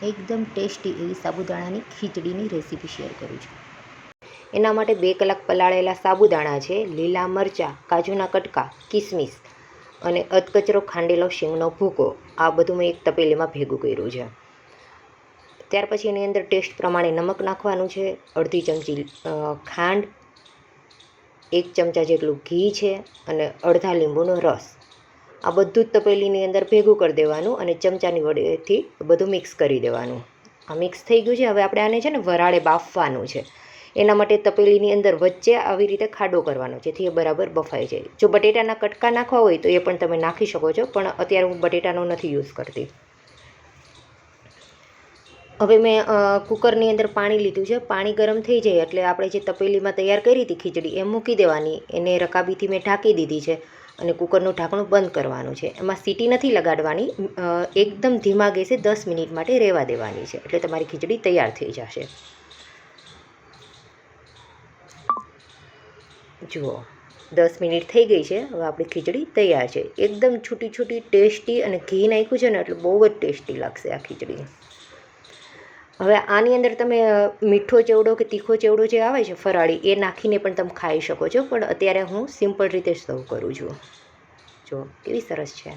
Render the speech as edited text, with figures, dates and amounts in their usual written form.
એકદમ ટેસ્ટી એવી સાબુદાણાની ખીચડીની recipe share કરું છું. એના માટે 2 કલાક પલાળેલા સાબુદાણા છે, લીલા મરચાં, કાજુના કટકા, કિસમિસ અને અધકચરો ખાંડેલો શીંગનો ભૂકો. આ બધું મેં એક તપેલીમાં ભેગું કર્યું છે. ત્યાર પછી એની અંદર ટેસ્ટ પ્રમાણે નમક નાખવાનું છે, અડધી ચમચી ખાંડ, 1 ચમચા જેટલું ઘી છે અને અડધા લીંબુનો રસ. આ બધું જ તપેલીની અંદર ભેગું કરી દેવાનું અને ચમચાની વડેથી બધું મિક્સ કરી દેવાનું. આ મિક્સ થઈ ગયું છે. હવે આપણે આને છે ને વરાળે બાફવાનું છે. એના માટે તપેલીની અંદર વચ્ચે આવી રીતે ખાડો કરવાનો, જેથી એ બરાબર બફાઈ જાય. જો બટેટાના કટકા નાખવા હોય તો એ પણ તમે નાખી શકો છો, પણ અત્યારે હું બટેટાનો નથી યુઝ કરતી. હવે મેં કુકરની અંદર પાણી લીધું છે. પાણી ગરમ થઈ જાય એટલે આપણે જે તપેલીમાં તૈયાર કરી હતી ખીચડી એ મૂકી દેવાની. એને રકાબીથી મેં ઢાંકી દીધી છે અને કુકરનું ઢાંકણું બંધ કરવાનું છે. એમાં સીટી નથી લગાડવાની, એકદમ ધીમા ગેસે 10 મિનિટ માટે રહેવા દેવાની છે, એટલે તમારી ખીચડી તૈયાર થઈ જશે. જુઓ, 10 મિનિટ થઈ ગઈ છે. હવે આપણી ખીચડી તૈયાર છે. એકદમ છૂટી છૂટી ટેસ્ટી, અને ઘી નાખ્યું છે ને એટલે બહુ જ ટેસ્ટી લાગશે આ ખીચડી. હવે આની અંદર તમે મીઠો ચેવડો કે તીખો ચેવડો જે આવે છે ફરાળી, એ નાખીને પણ તમે ખાઈ શકો છો, પણ અત્યારે હું સિમ્પલ રીતે સર્વ કરું છું. જો કેવી સરસ છે.